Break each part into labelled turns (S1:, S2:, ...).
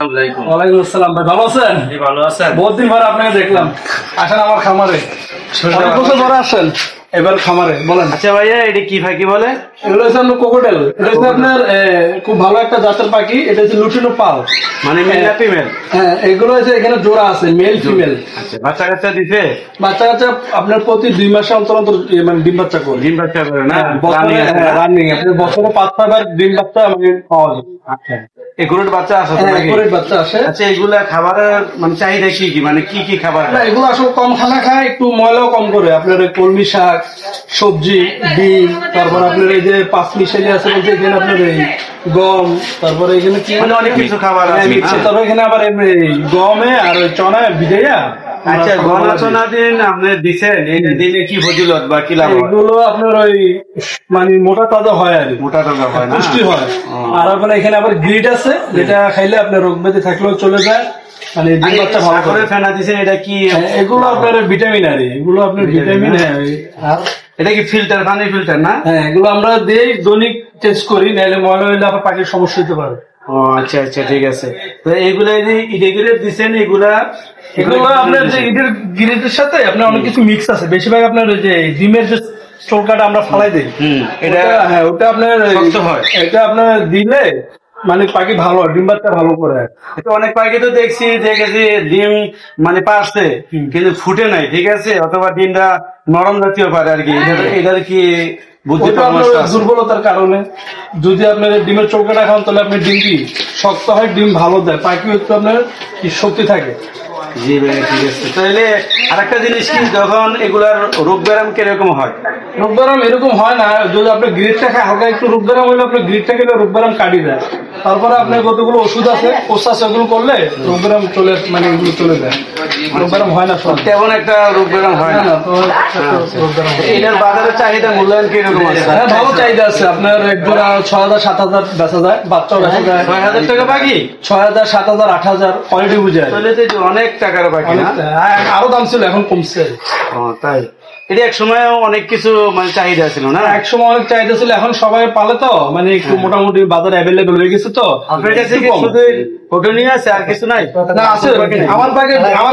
S1: ওয়ালাইকুম আসসালাম ভাই, ভালো আছেন?
S2: ভালো আছেন?
S1: বহুত দিন পর আপনাকে দেখলাম। আসেন আমার খামারে। অনেক বছর পরে আসেন এবার খামারে। বলেন।
S2: আচ্ছা ভাইয়া, এটা কি পাখি বলে?
S1: এগুলো হচ্ছে আপনার কোকোটেল। এটা হচ্ছে আপনার খুব ভালো একটা জাতের পাখি। এটা হচ্ছে লুটিনো পাল,
S2: মানে মেল না ফিমেল?
S1: হ্যাঁ, এগুলো হচ্ছে এখানে জোড়া আছে, মেল ফিমেল।
S2: আচ্ছা, বাচ্চা কাচ্চা দিছে?
S1: বাচ্চা কাচ্চা আপনার প্রতি 2 মাসে অন্তর অন্তর মানে ডিম বাচ্চা করে।
S2: ডিম বাচ্চা করে না?
S1: রানিং আপনি বছরে 5-6বার ডিম বাচ্চা মানে পাওয়া যায়।
S2: আচ্ছা, এগুলোর বাচ্চা আছে?
S1: বাচ্চা আসে।
S2: আচ্ছা, এগুলা খাবারের মানে চাহিদা কি কি, মানে কি কি খাবার?
S1: এগুলো আসলে কম খানা খায়, একটু ময়লাও কম করে। আপনার কলমি শাক, সবজি, ডিম, তারপর আপনার এই যে 5 মিশালি আছে বলতে এখানে আপনার এই গম, তারপরে এখানে কি
S2: মানে অনেক কিছু খাবার আছে।
S1: তারপর এখানে আবার গমে আর ওই চনা ভিজাইয়া।
S2: আচ্ছা, গণাচনা দিন আপনি দিচ্ছেন, এটা দিলে কি ফজিলত বা কি লাভ?
S1: এগুলো আপনার ওই মানে মোটা তাজা হয় আর
S2: মোটা তাজা হয় না,
S1: পুষ্টি হয়। আর আপনার এখানে আবার গ্রিড আছে, যেটা খাইলে আপনার রোগ ব্যাধি থাকলেও চলে যায়। মানে ডিম বাচ্চা ভালো করে
S2: ফেনা দিচ্ছেন, এটা কি?
S1: এগুলো আপনার ভিটামিন আর এগুলো আপনার ভিটামিন। আর
S2: এটা কি ফিল্টার, পানি ফিল্টার না?
S1: হ্যাঁ, এগুলো আমরা দিই, দৈনিক টেস্ট করি, নাহলে ময়লা হইলে আবার পাখির সমস্যা হতে পারে।
S2: ও আচ্ছা আচ্ছা, ঠিক আছে। তো এগুলা যে ইরেগুলার দিচ্ছেন, এগুলো
S1: আপনার যে ইটের গ্রিডের সাথে আপনার অনেক কিছু মিক্স আছে। বেশিরভাগ আপনার যে ডিমের যে চোরকাটা আমরা ফালাই দিই, এটা হ্যাঁ ওটা আপনার
S2: হয়।
S1: এটা আপনার দিলে মানে পাখি ভালো হয়, ডিম বাচ্চা ভালো করে।
S2: অনেক পাখি তো দেখছি যে ডিম মানে পারছে কিন্তু ফুটে নাই, ঠিক আছে, অথবা ডিমটা নরম জাতীয় পারে আর কি। এটার কি
S1: দুর্বলতার কারণে যদি আপনার ডিমের চৌকাটা খান, তাহলে আপনার ডিম কি শক্ত হয়, ডিম ভালো দেয়, পাখি একটু আপনার কি শক্তি থাকে।
S2: জি ভাই, ঠিক আছে। তাহলে আরেকটা জিনিস কি, যখন এগুলার রোগ ব্যায়াম কিরকম হয়?
S1: রোগ ব্যায়াম এরকম হয় না। যদি আপনার গ্রিডটা খায়, হালকা একটু রোগ ব্যায়াম হলে আপনার গ্রিডটা খেলে রোগ ব্যায়াম কাটিয়ে যায়। তারপরে আপনার কতগুলো ওষুধ আছে, কোর্স আছে, ওগুলো করলে রোগ ব্যায়াম চলে, মানে এগুলো চলে যায়। রোগ ব্যায়াম হয় না,
S2: তেমন একটা রোগ ব্যায়াম হয় না। এটার বাজারের চাহিদা মূল্যায়ন কিরকম আছে?
S1: হ্যাঁ, ভালো চাহিদা আছে। আপনার এক জোড়া 6,000-7,000 বেচা যায়, বাচ্চাও বেচা যায়।
S2: 6,000 টাকা পাখি?
S1: 6,000-7,000-8,000 কোয়ালিটি বুঝে।
S2: অনেক টাকার পাখি না?
S1: আরো দাম ছিল, এখন কমছে।
S2: তাই? এটা এক সময় অনেক কিছু মানে চাহিদা ছিল না?
S1: এক সময় অনেক চাহিদা ছিল, এখন সবাই পালে তো, মানে একটু মোটামুটি বাজার অ্যাভেলেবেল হয়ে গেছে। তো
S2: আপনার কাছে কি শুধু ওটা নিয়ে আছে, আর কিছু নাই?
S1: না, আছে। আমার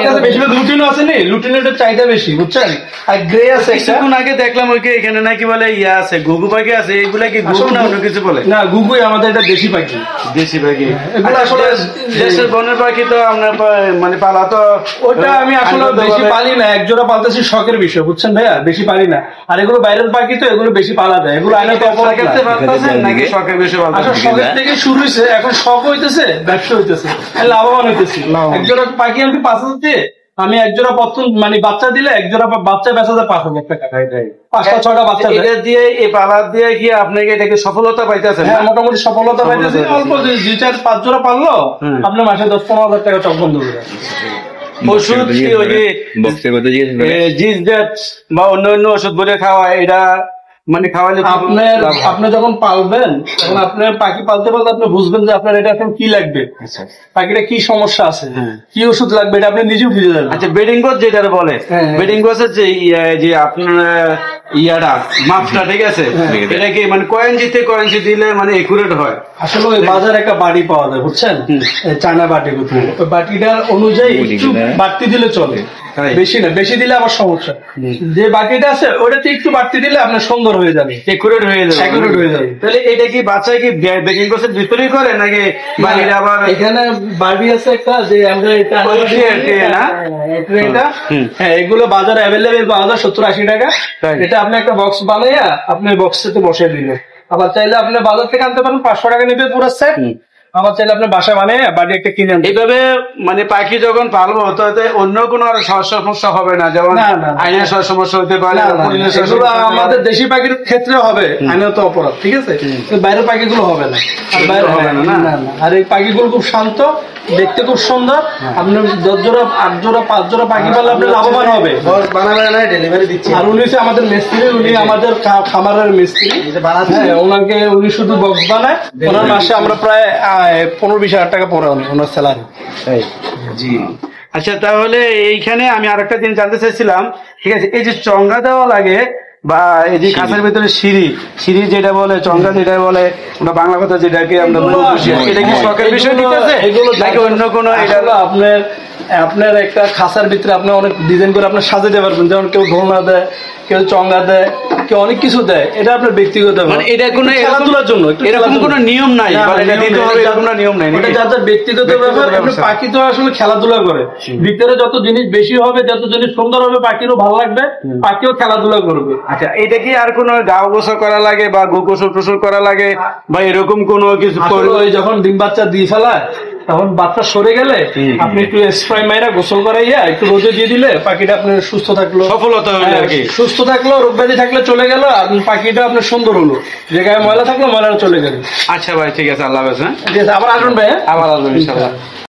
S1: কাছে বেশিরভাগ লুটিনো আছে, নি লুটিনোর চাহিদা বেশি, বুঝছেন। আর গ্রে আছে।
S2: কিছুক্ষণ আগে দেখলাম ওইকে এখানে নাকি বলে ইয়া আছে, ঘুঘু পাখি আছে। এইগুলা কি ঘুঘু না অন্য কিছু বলে?
S1: না, ঘুঘুই আমাদের, এটা দেশি পাখি।
S2: দেশি পাখি
S1: এগুলো আসলে
S2: দেশের বনের পাখি তো আপনার মানে পালা তো। ওটা
S1: আমি আসলে বেশি পালি না, একজোড়া পালতেছি শখের বিষয়, বুঝছেন ভাইয়া, বেশি পালি না। আর এগুলো বাইরের পাখি তো, এগুলো বেশি পালা যায়। এগুলো আইনে তো
S2: নাকি শখের বিষয়?
S1: শখের থেকে শুরু হয়েছে, এখন শখ হইতেছে, ব্যবসা হইতেছে, লাভবান হইতেছি। একজোড়া পাখি আমি 5,000 দিয়ে, আমি একজোড়া পত্তন মানে বাচ্চা দিলে একজোড়া বাচ্চা বেচা যায় 5,000 টাকা। 5-6টা বাচ্চা
S2: দিয়ে এই পালা দিয়ে কি আপনাকে এটাকে সফলতা পাইতেছেন?
S1: হ্যাঁ, মোটামুটি সফলতা পাইতেছে। অল্প 2-4-5 জোড়া পারলো, আপনার মাসে 10-15,000 টাকা চক বন্ধ করে।
S2: ওষুধ বা অন্য অন্য ওষুধ বলে খাওয়া, এটা মানে খাওয়ালে
S1: আপনি যখন পালবেন, তখন আপনার পাখি পালতে পালতে আপনি বুঝবেন যে আপনার এটা এখন কি লাগবে, পাখিটা কি সমস্যা আছে, কি ওষুধ লাগবে, এটা আপনি নিজেও বুঝে যাবেন।
S2: আচ্ছা, বেডিং কোচ যেটা বলে, বেডিং কোচের যে আপনার ইয়াটা মাপটা, ঠিক আছে, এটা কি মানে কয়েঞ্চি দিলে মানে একুরেট হয়?
S1: আসলে ওই বাজারে একটা বাড়ি পাওয়া যায়, বুঝছেন, চায়না বাটি। ওই বাটিটার অনুযায়ী একটু বাড়তি দিলে চলে, বেশি না। বেশি দিলে আবার সমস্যা। যে বাটিটা আছে ওটাতে একটু বাড়তি দিলে আপনার সুন্দর হয়ে যাবে, একুরেট হয়ে যাবে।
S2: তাহলে এটা কি বাচ্চায় কি বেডিং কোচের বিপরীত করে নাকি বাড়ির? আবার
S1: এখানে বাড়ি আছে একটা, যে আমরা এটা হ্যাঁ, এগুলো বাজারে অ্যাভেলেবেল পাওয়া যায় 70-80 টাকা। এটা আপনি একটা বক্স বানাইয়া আপনি বক্সে বসিয়ে দিলেন। আবার চাইলে আপনি বাজার থেকে আনতে পারেন, 500 টাকা নেবে পুরো সেট। আবার চাইলে আপনি বাসায় বানিয়ে বাড়ি একটা কিনে আনতে।
S2: এইভাবে মানে পাখি যখন পালবো, তাতে অন্য কোনো আর সমস্যা হবে না? যেমন আইনের সমস্যা হতে পারে।
S1: আমাদের দেশি পাখির ক্ষেত্রে হবে আইনত অপরাধ, ঠিক আছে, বাইরের পাখিগুলো হবে না। আর এই পাখিগুলো খুব শান্ত, দেখতে খুব সুন্দর। আপনি 10 জোড়া 8 জোড়া 5 জোড়া পাখি পাললে আপনি লাভবান হবে।
S2: ডেলিভারি দিচ্ছি।
S1: আর উনি হচ্ছে আমাদের মিস্ত্রি, উনি আমাদের খামারের মিস্ত্রি। উনি শুধু বক্স বানায়। ওনার মাসে আমরা প্রায় 15-20 হাজার টাকা পড়ে ওনার স্যালারি।
S2: জি, আচ্ছা। তাহলে এইখানে আমি আরেকটা জিনিস জানতে চাইছিলাম, ঠিক আছে, এই যে চঙ্গা দেওয়া লাগে, বা এই যে খাঁচার ভিতরে সিঁড়ি সিঁড়ি যেটা বলে চঙ্গা যেটা বলে বা বাংলা কথা যেটাকে আমরা বলি, এটা কি শখের বিষয় নিতেছে
S1: এগুলো
S2: নাকি অন্য কোনো এটা
S1: এটা আপনার আপনার একটা খাঁচার ভিতরে আপনি অনেক ডিজাইন করে আপনি সাজাতে পারবেন, যেমন কেউ ঢোলনা দেয়, কেউ চঙ্গা দেয়, কেউ অনেক কিছু দেয়, এটা আপনার ব্যক্তিগত ব্যাপার।
S2: মানে এটা কোনো
S1: খেলাধুলার জন্য
S2: এরকম কোনো নিয়ম নাই,
S1: না,
S2: মানে এটা
S1: নিয়ম
S2: দিতে
S1: নেই,
S2: হবে
S1: এটা
S2: এরকম কোনো নিয়ম নাই
S1: ওটা
S2: নাকি?
S1: যার যার ব্যক্তিগত ব্যাপার। এমনি পাখি তো আসলে খেলাধুলা করে, ভিতরে যত জিনিস বেশি হবে, যত জিনিস সুন্দর হবে, পাখিরও ভালো লাগবে, পাখিও খেলাধুলা করবে।
S2: আচ্ছা, এটা কি আর কোনো গাও গোসল করা লাগে বা গো গোসল টোসল করা লাগে বা এরকম কোনো কিছু
S1: আসলে ওই যখন ডিম বাচ্চা দিয়ে ফেলায় তখন বাচ্চা সরে গেলে আপনি একটু স্প্রে মাইরা গোসল করাইয়া একটু রোদে দিয়ে দিলে পাখিটা আপনার সুস্থ থাকলো,
S2: সফলতা হলো আর কি।
S1: সুস্থ থাকলো, রোগ ব্যাধি থাকলে চলে গেল, আর পাখিটা আপনার সুন্দর হলো, যে গায়ে ময়লা থাকলো ময়লা চলে গেল।
S2: আচ্ছা ভাই, ঠিক আছে, আল্লাহ হাফেজ। হ্যাঁ,
S1: ঠিক আছে, আবার আসবেন ভাই। হ্যাঁ?
S2: আবার আসবেন ইনশাআল্লাহ।